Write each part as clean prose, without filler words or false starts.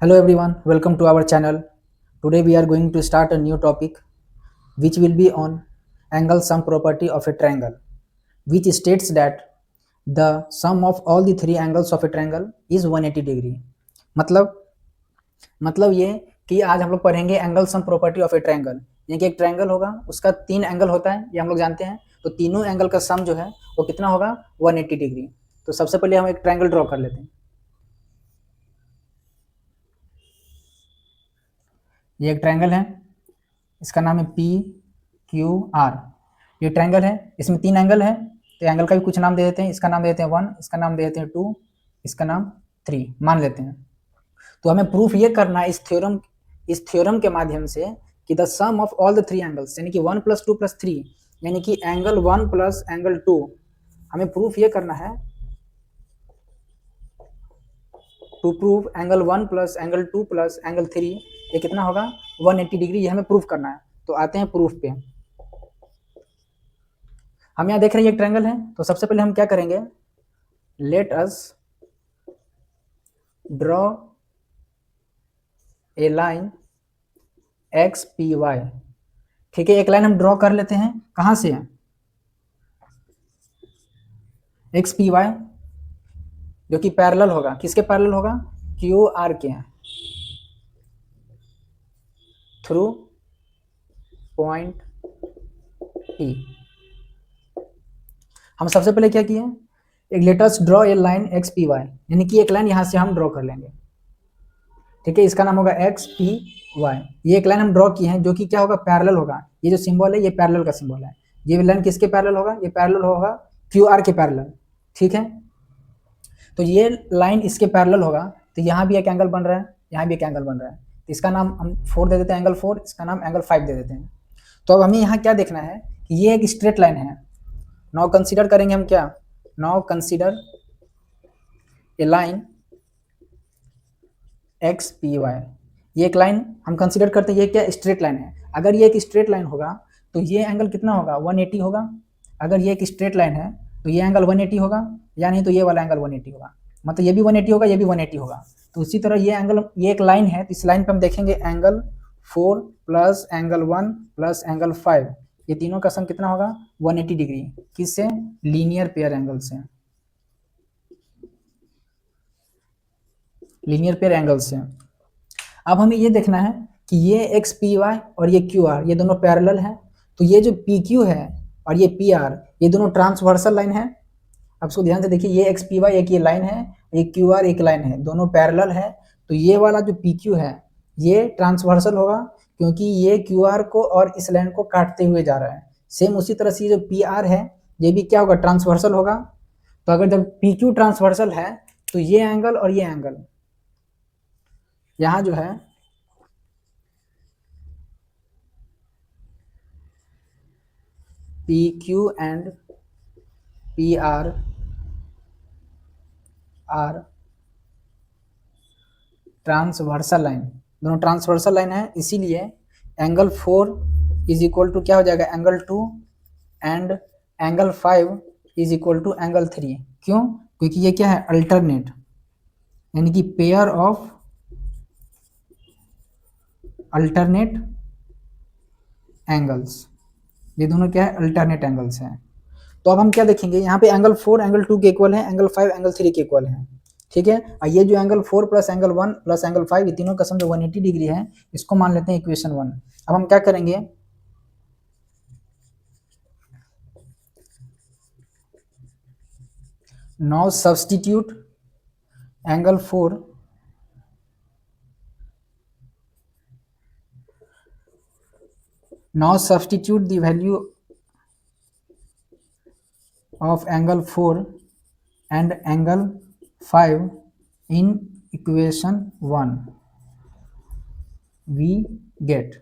Hello everyone, welcome to our channel. Today we are going to start a new topic which will be on angle sum property of a triangle, which states that the sum of all the three angles of a triangle is 180 degree. मतलब ये कि आज हम लोग पढ़ेंगे angle sum property of A triangle. यानी कि एक ट्रायंगल होगा, उसका 3 एंगल होता है, ये हम लोग जानते हैं। तो तीनों एंगल का सम जो है वो कितना होगा, 180 डिग्री। तो सबसे पहले हम एक ट्रायंगल ड्रॉ कर लेते हैं। ये एक ट्रायंगल है, इसका नाम है PQR। ये ट्रायंगल है, इसमें 3 एंगल है। तो एंगल का भी कुछ नाम दे देते हैं। इसका नाम दे देते हैं 1, इसका नाम दे देते हैं 2, इसका नाम 3 मान लेते हैं। तो हमें प्रूफ ये करना है इस थ्योरम के माध्यम से कि the sum of all the 3 angles, यानी कि 1 + 2 + 3, यानी कि एंगल 1 + एंगल 2, हमें प्रूफ ये करना है। To prove angle 1 + angle 2 + angle 3 ये कितना होगा, 180 डिग्री। ये हमें प्रूफ करना है। तो आते हैं प्रूफ पे। हम यहाँ देख रहे हैं ये ट्रायंगल है। तो सबसे पहले हम क्या करेंगे, let us draw a line XPY। ठीक है, एक लाइन हम ड्रॉ कर लेते हैं। कहाँ से है, XPY, जो कि पैरेलल होगा, किसके पैरेलल होगा, QR के हैं, थ्रू पॉइंट P। हम सबसे पहले क्या किए, एक let us draw a line XPY, यानी कि एक लाइन यहाँ से हम ड्रॉ कर लेंगे। ठीक है, इसका नाम होगा XPY। ये एक लाइन हम ड्रॉ किए हैं जो कि क्या होगा, पैरेलल होगा। ये जो सिंबल है ये पैरेलल का सिंबल है। ये लाइन किसके पैरेलल होगा, ये पैरेलल होगा QR के पैरेलल। ठीक है, तो ये लाइन इसके पैरेलल होगा। तो यहाँ भी एक एंगल बन रहा है, यहाँ भी एक एंगल बन रहा है। तो इसका नाम हम 4 दे देते हैं, एंगल 4। इसका नाम एंगल 5 दे देते हैं। तो अब हमें यहाँ क्या देखना है कि ये एक स्ट्रेट लाइन है। नाउ कंसीडर करेंगे हम क्या, now consider a line XPY। ये एक लाइन हम कंसीडर करते हैं, ये क्या स्ट्रेट लाइन है। अगर ये एक स्ट्रेट लाइन होगा तो ये एंगल कितना होगा, 180 होगा। अगर ये एक स्ट्रेट लाइन है तो ये एंगल 180 होगा, या नहीं तो ये वाला एंगल 180 होगा। मतलब ये भी 180 होगा, ये भी 180 होगा। तो उसी तरह ये एंगल, ये एक लाइन है, तो इस लाइन पे हम देखेंगे एंगल 4 + एंगल 1 + एंगल 5, ये तीनों का सम कितना होगा, 180 डिग्री। किससे, लीनियर पेयर एंगल से, लीनियर पेयर एंगल से। अब हमें ये देखना है कि ये XPY और ये QR ये दोनों पैरेलल हैं। तो ये जो PQ है और ये PR ये दोनों ट्रांसवर्सल लाइन है। अब इसको ध्यान से देखिए, ये XPY एक ये लाइन है, ये QR एक लाइन है, दोनों पैरेलल है। तो ये वाला जो PQ है ये ट्रांसवर्सल होगा, क्योंकि ये QR को और इस लाइन को काटते हुए जा रहा है। सेम उसी तरह से जो PR है ये भी क्या होगा, ट्रांसवर्सल होगा। तो अगर जब PQ ट्रांसवर्सल है तो ये एंगल और ये एंगल यहाँ जो है PQ and PR are transversal line, दोनों ट्रांसवर्सल लाइन है। इसीलिए एंगल 4 = क्या हो जाएगा, एंगल 2, एंड एंगल 5 = एंगल 3। क्यों, क्योंकि ये क्या है, अल्टरनेट, यानी कि पेयर ऑफ अल्टरनेट एंगल्स। ये दोनों क्या है, अल्टरनेट एंगल्स हैं। तो अब हम क्या देखेंगे, यहाँ पे एंगल 4 एंगल 2 के इक्वल है, एंगल 5 एंगल 3 के इक्वल है। ठीक है, और ये जो एंगल 4 + एंगल 1 + एंगल 5 ये तीनों का सम जो 180 डिग्री है, इसको मान लेते हैं इक्वेशन 1। अब हम क्या करेंगे, now substitute angle 4 now substitute the value of angle 4 and angle 5 in equation 1 we get।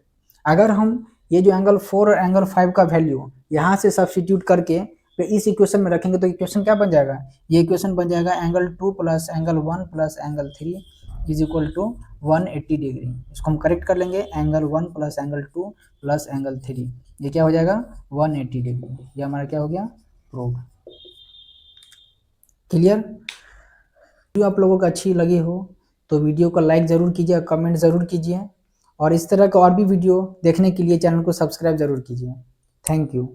अगर हम ये जो एंगल 4 और एंगल 5 का वैल्यू यहाँ से सब्स्टिट्यूट करके फिर इस इक्वेशन में रखेंगे तो इक्वेशन क्या बन जाएगा, ये इक्वेशन बन जाएगा एंगल 2 + एंगल 1 + एंगल 3 = 180 डिग्री। इसको हम करेक्ट कर लेंगे, एंगल 1 + एंगल 2 + एंगल 3 ये क्या हो जाएगा, 180 डिग्री। ये हमारा क्या हो गया, प्रूव। क्लियर, वीडियो आप लोगों को अच्छी लगी हो तो वीडियो को लाइक ज़रूर कीजिए, कमेंट ज़रूर कीजिए और इस तरह का और भी वीडियो देखने के लिए चैनल को सब्सक्राइब ज़रूर कीजिए। Thank you.